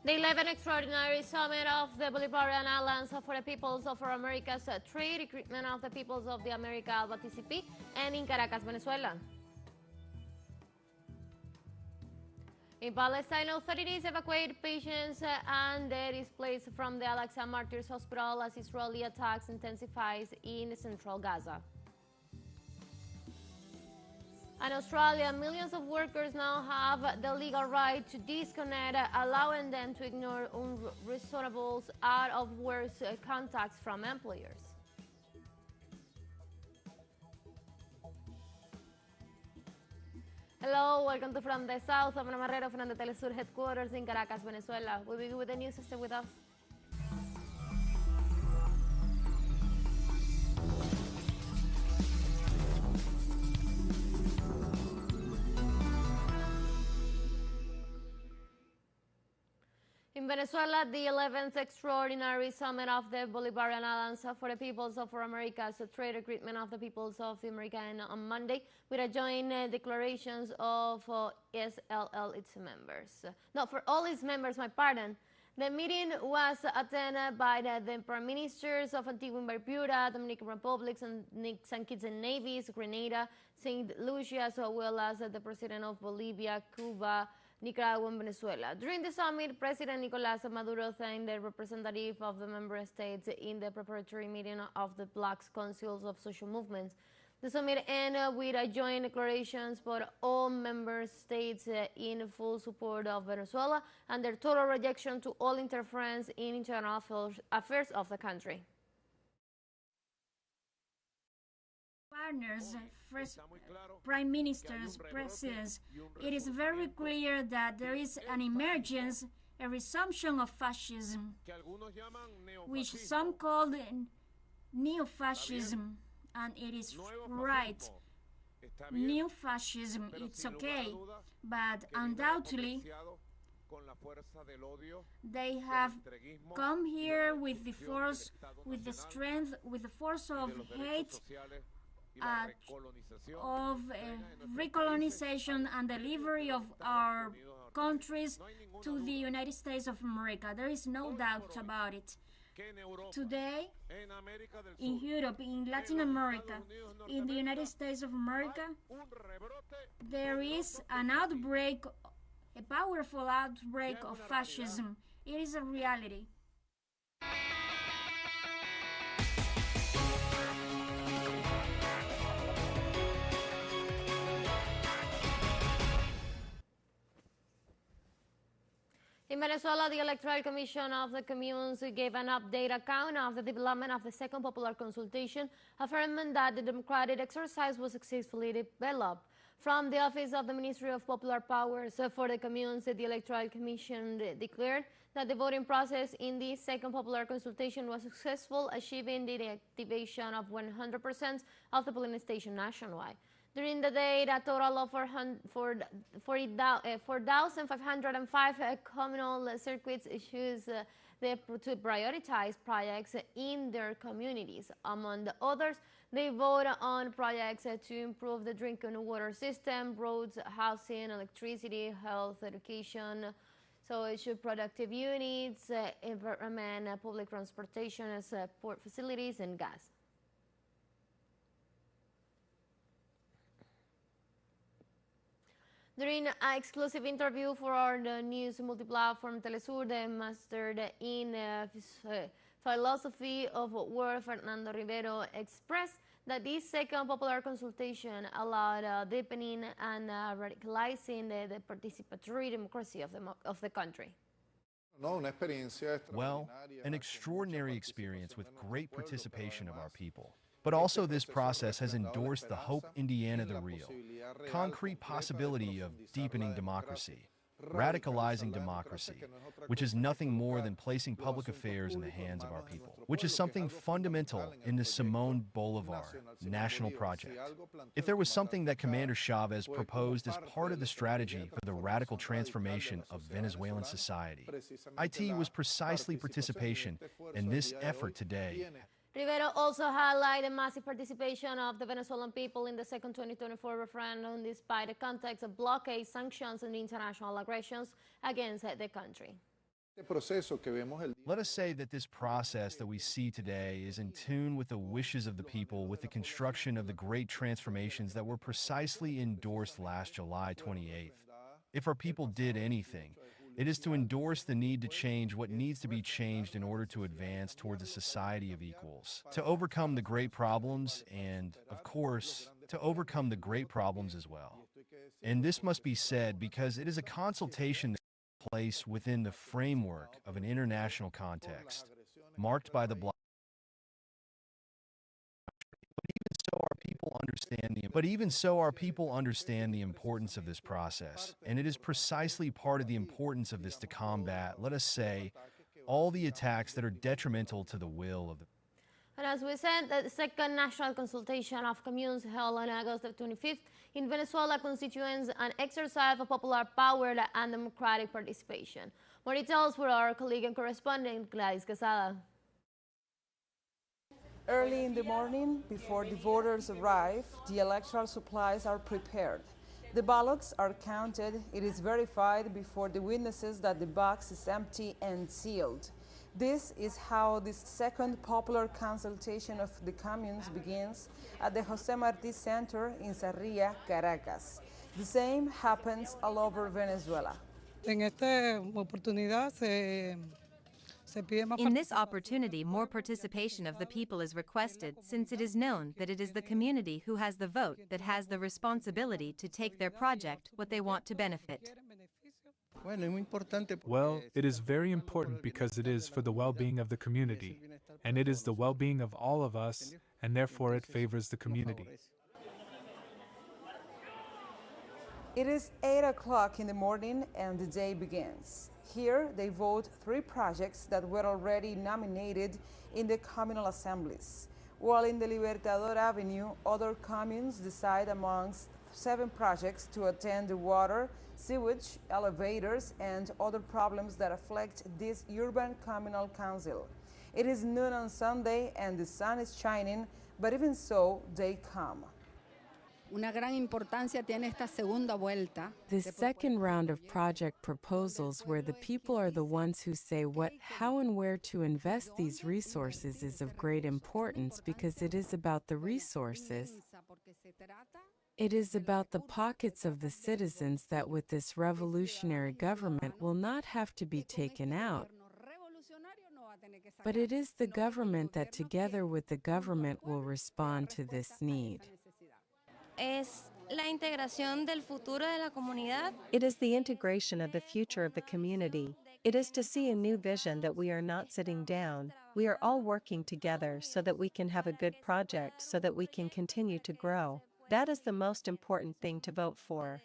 The 11th Extraordinary Summit of the Bolivarian Alliance for the Peoples of America's Trade Recruitment of the Peoples of the America ALBA-TCP and in Caracas, Venezuela. In Palestine, authorities evacuate patients and the displaced from the Al-Aqsa Martyrs Hospital as Israeli attacks intensifies in central Gaza. In Australia, millions of workers now have the legal right to disconnect, allowing them to ignore unreasonable out-of-work contacts from employers. Hello, welcome to From the South. I'm Ana Marrero from the teleSUR headquarters in Caracas, Venezuela. We'll begin with the news. Stay with us. In Venezuela, the 11th Extraordinary Summit of the Bolivarian Alliance for the Peoples of America's Trade Agreement of the Peoples of the America on Monday with a joint declarations of its members. No, for all its members, my pardon. The meeting was attended by the Prime Ministers of Antigua and Barbuda, Dominican Republic, St. Kitts and Nevis, Grenada, St. Lucia, as well as the President of Bolivia, Cuba, Nicaragua and Venezuela. During the summit, President Nicolás Maduro thanked the representative of the member states in the preparatory meeting of the Black Councils of Social Movements. The summit ended with a joint declarations for all member states in full support of Venezuela and their total rejection to all interference in internal affairs of the country. Partners, first prime ministers, presidents, it is very clear that there is an emergence, a resumption of fascism, which some call neo-fascism, and it is right. Neo-fascism, it's okay, but undoubtedly they have come here with the force, with the strength, with the force of hate, of recolonization and delivery of our countries to the United States of America. There is no doubt about it. Today, in Europe, in Latin America, in the United States of America, there is an outbreak, a powerful outbreak of fascism. It is a reality. In Venezuela, the Electoral Commission of the Communes gave an update account of the development of the second popular consultation, affirming that the democratic exercise was successfully developed. From the Office of the Ministry of Popular Powers for the Communes, the Electoral Commission declared that the voting process in the second popular consultation was successful, achieving the activation of 100% of the polling stations nationwide. During the day, a total of 4,505 communal circuits choose to prioritize projects in their communities. Among the others, they vote on projects to improve the drinking water system, roads, housing, electricity, health, education, social productive units, environment, public transportation, port facilities, and gas. During an exclusive interview for our news multi-platform teleSUR, the master in philosophy of war, Fernando Rivero, expressed that this second popular consultation allowed deepening and radicalizing the participatory democracy of the country. Well, an extraordinary experience with great participation of our people. But also this process has endorsed the hope Indiana the real, concrete possibility of deepening democracy, radicalizing democracy, which is nothing more than placing public affairs in the hands of our people, which is something fundamental in the Simón Bolivar national project. If there was something that Commander Chavez proposed as part of the strategy for the radical transformation of Venezuelan society, it was precisely participation in this effort today. Rivero also highlighted massive participation of the Venezuelan people in the second 2024 referendum despite the context of blockade, sanctions, and international aggressions against the country. Let us say that this process that we see today is in tune with the wishes of the people with the construction of the great transformations that were precisely endorsed last July 28th. If our people did anything, it is to endorse the need to change what needs to be changed in order to advance towards a society of equals, to overcome the great problems and, of course, to overcome the great problems as well. And this must be said because it is a consultation that takes place within the framework of an international context, marked by the But even so, our people understand the importance of this process, and it is precisely part of the importance of this to combat, let us say, all the attacks that are detrimental to the will of the. And as we said, the second national consultation of communes held on August 25th in Venezuela constitutes an exercise of popular power and democratic participation. More details for our colleague and correspondent, Gladys Quesada. Early in the morning, before the voters arrive, the electoral supplies are prepared. The ballots are counted. It is verified before the witnesses that the box is empty and sealed. This is how this second popular consultation of the communes begins at the José Martí Center in Sarria, Caracas. The same happens all over Venezuela. En esta oportunidad In this opportunity, more participation of the people is requested, since it is known that it is the community who has the vote that has the responsibility to take their project what they want to benefit. Well, it is very important because it is for the well-being of the community, and it is the well-being of all of us, and therefore it favors the community. It is 8 o'clock in the morning and the day begins. Here, they vote 3 projects that were already nominated in the communal assemblies. While in the Libertador Avenue, other communes decide amongst 7 projects to attend the water, sewage, elevators, and other problems that affect this urban communal council. It is noon on Sunday and the sun is shining, but even so, they come. Una gran importancia tiene esta segunda vuelta. The second round of project proposals, where the people are the ones who say what, how, and where to invest these resources, is of great importance because it is about the resources. It is about the pockets of the citizens that with this revolutionary government will not have to be taken out. But it is the government that together with the government will respond to this need. Es la integración del futuro de la comunidad. It is the integration of the future of the community. It is to see a new vision that we are not sitting down. We are all working together so that we can have a good project, so that we can continue to grow. That is the most important thing to vote for.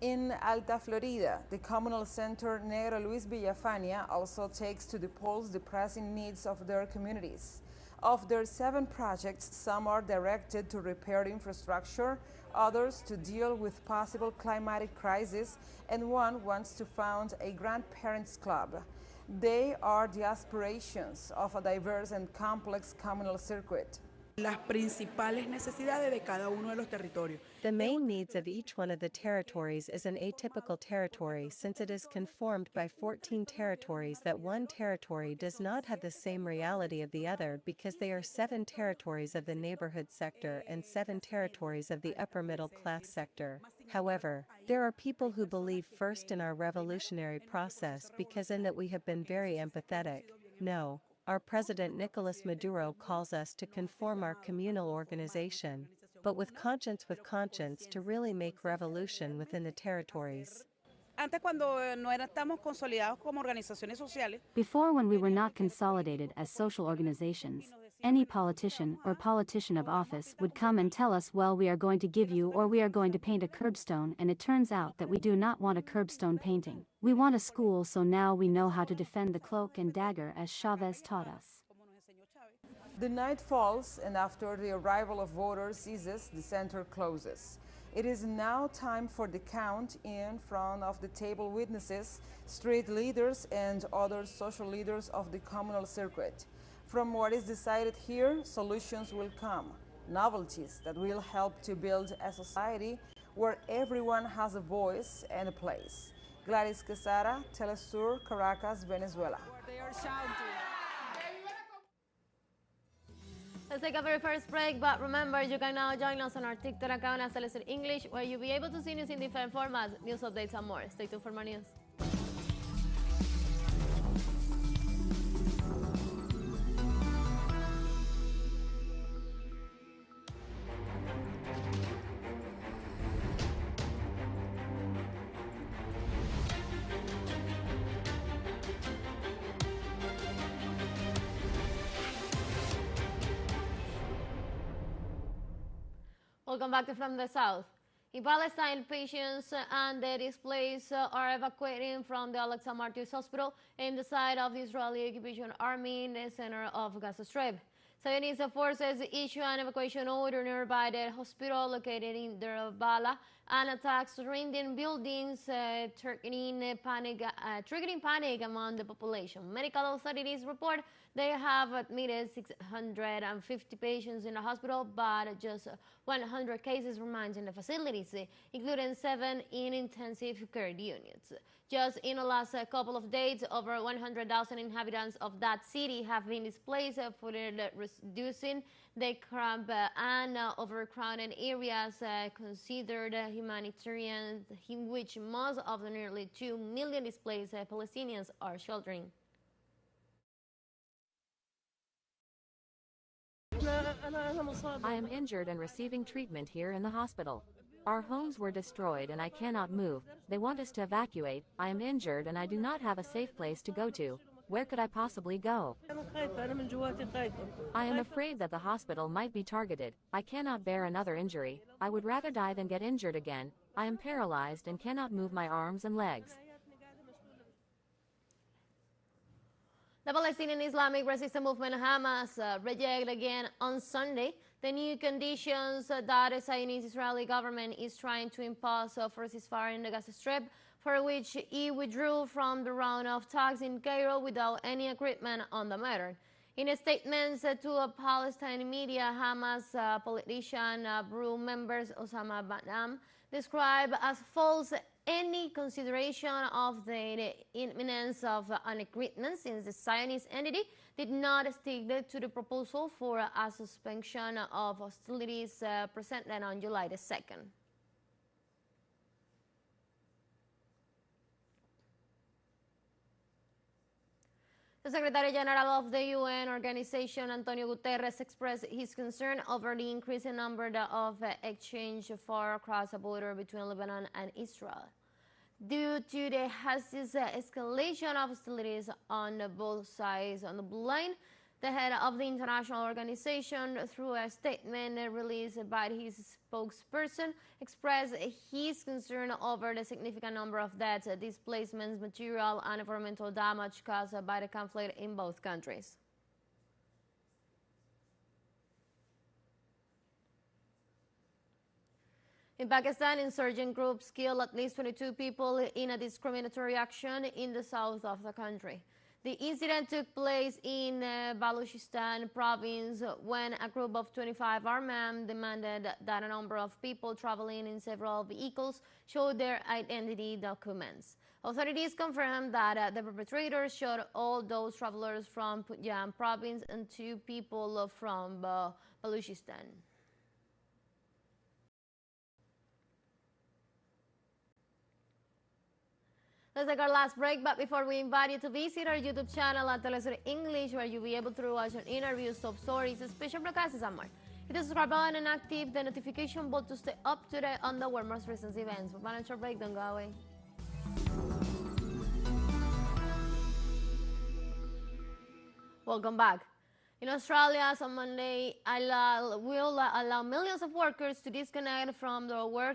In Alta Florida, the communal center Negro Luis Villafania also takes to the polls the pressing needs of their communities. Of their 7 projects, some are directed to repair infrastructure, others to deal with possible climatic crisis, and one wants to found a grandparents club. They are the aspirations of a diverse and complex communal circuit. Las principales necesidades de cada uno de los territorios. The main needs of each one of the territories is an atypical territory, since it is conformed by 14 territories that one territory does not have the same reality of the other, because they are 7 territories of the neighborhood sector and 7 territories of the upper middle class sector. However, there are people who believe first in our revolutionary process because in that we have been very empathetic. No. Our President Nicolas Maduro calls us to conform our communal organization, but with conscience to really make revolution within the territories. Before, when we were not consolidated as social organizations, any politician or politician of office would come and tell us, well, we are going to give you, or we are going to paint a curbstone, and it turns out that we do not want a curbstone painting. We want a school, so now we know how to defend the cloak and dagger as Chavez taught us. The night falls, and after the arrival of voters ceases, the center closes. It is now time for the count in front of the table witnesses, street leaders, and other social leaders of the communal circuit. From what is decided here, solutions will come, novelties that will help to build a society where everyone has a voice and a place. Gladys Quesada, teleSUR, Caracas, Venezuela. Let's take a very first break, but remember, you can now join us on our TikTok account as teleSUR English, where you'll be able to see news in different formats, news updates, and more. Stay tuned for more news. Welcome back to From the South. In Palestine, patients and the displaced are evacuating from the Al-Aqsa Martyrs Hospital in the site of the Israeli occupation army in the center of Gaza Strip. Zionist forces issue an evacuation order nearby the hospital located in Deir Bala, and attacks surrounding buildings, triggering panic among the population. Medical authorities report they have admitted 650 patients in the hospital, but just 100 cases remain in the facilities, including 7 in intensive care units. Just in the last couple of days, over 100,000 inhabitants of that city have been displaced, further reducing the cramped and overcrowded areas considered humanitarian, in which most of the nearly 2 million displaced Palestinians are sheltering. I am injured and receiving treatment here in the hospital. Our homes were destroyed and I cannot move. They want us to evacuate. I am injured and I do not have a safe place to go to. Where could I possibly go? I am afraid that the hospital might be targeted. I cannot bear another injury. I would rather die than get injured again. I am paralyzed and cannot move my arms and legs. The Palestinian Islamic Resistance Movement Hamas rejected again on Sunday the new conditions that the Zionist Israeli government is trying to impose for ceasefire in the Gaza Strip, for which it withdrew from the round of talks in Cairo without any agreement on the matter. In a statement to a Palestinian media, Hamas politician Brew members Osama Badam described as false any consideration of the imminence of an agreement, since the Zionist entity did not stick to the proposal for a suspension of hostilities presented on July the 2nd. The Secretary General of the UN organization, Antonio Guterres, expressed his concern over the increasing number of exchange far across the border between Lebanon and Israel. Due to the hasty escalation of hostilities on both sides on the line, the head of the international organization, through a statement released by his spokesperson, expressed his concern over the significant number of deaths, displacements, material and environmental damage caused by the conflict in both countries. In Pakistan, insurgent groups killed at least 22 people in a discriminatory action in the south of the country. The incident took place in Balochistan province when a group of 25 armed men demanded that a number of people traveling in several vehicles show their identity documents. Authorities confirmed that the perpetrators shot all those travelers from Punjab province and 2 people from Balochistan. Let's take our last break, but before we invite you to visit our YouTube channel at teleSUR English, where you'll be able to watch interviews, top stories, special broadcasts, and more. Hit the subscribe button and active the notification bell to stay up to date on the world's most recent events. We'll manage our break, don't go away. Welcome back. In Australia, on Monday, will allow millions of workers to disconnect from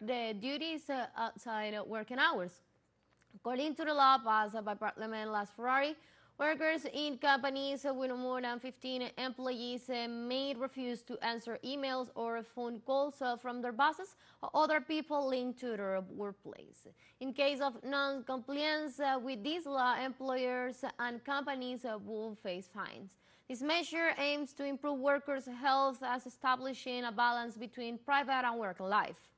their duties outside working hours. According to the law passed by Parliament last February, workers in companies with more than 15 employees may refuse to answer emails or phone calls from their bosses or other people linked to their workplace. In case of non-compliance with this law, employers and companies will face fines. This measure aims to improve workers' health as establishing a balance between private and work life.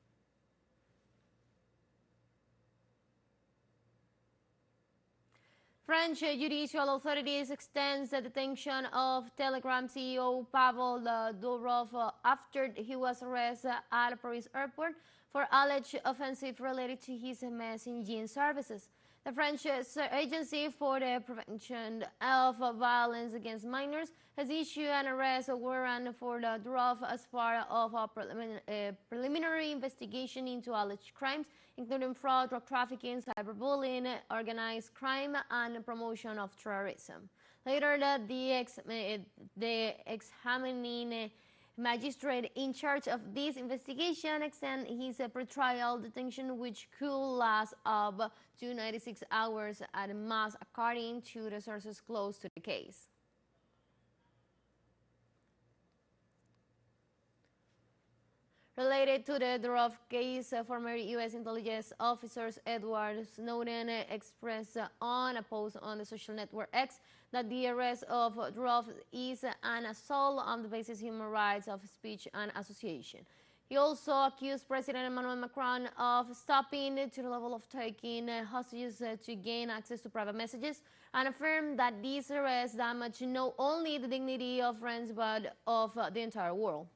French judicial authorities extends the detention of Telegram CEO Pavel Durov after he was arrested at Paris airport for alleged offensive related to his messaging services. The French Agency for the Prevention of Violence Against Minors has issued an arrest warrant for Durov as part of a preliminary investigation into alleged crimes, including fraud, drug trafficking, cyberbullying, organized crime, and promotion of terrorism. Later, the examining magistrate in charge of this investigation extended his pretrial detention, which could last up to 96 hours at most, according to the sources close to the case. Related to the Durov case, former U.S. intelligence officers Edward Snowden expressed on a post on the social network X that the arrest of Durov is an assault on the basic human rights of speech and association. He also accused President Emmanuel Macron of stopping to the level of taking hostages to gain access to private messages, and affirmed that these arrests damage not only the dignity of France but of the entire world.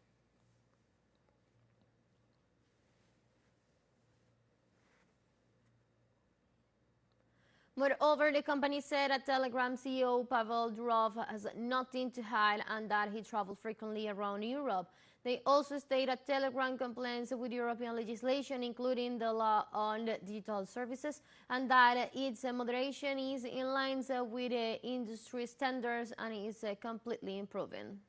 Moreover, the company said that Telegram CEO Pavel Durov has nothing to hide and that he traveled frequently around Europe. They also state that Telegram complies with European legislation, including the law on digital services, and that its moderation is in line with industry standards and is completely improving.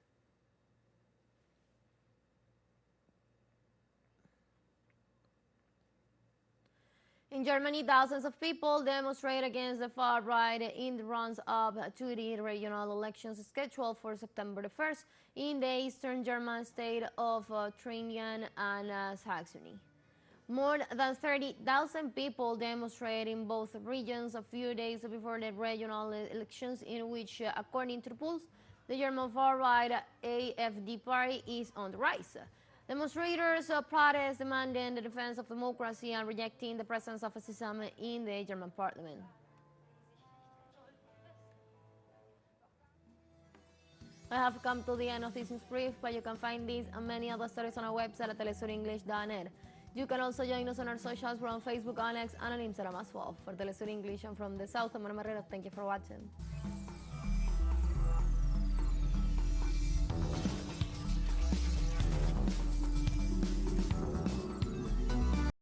In Germany, thousands of people demonstrate against the far right in the runs-up to the regional elections scheduled for September the 1st in the eastern German state of Thuringen and Saxony. More than 30,000 people demonstrated in both regions a few days before the regional elections, in which, according to the polls, the German far-right AfD party is on the rise. Demonstrators protest demanding the defense of democracy and rejecting the presence of fascism in the German parliament. I have come to the end of this news brief, but you can find these and many other stories on our website at telesurenglish.net. You can also join us on our socials. We're on Facebook, on X, and on Instagram as well. For Telesur English and from the South, I'm Ana Marrero. Thank you for watching.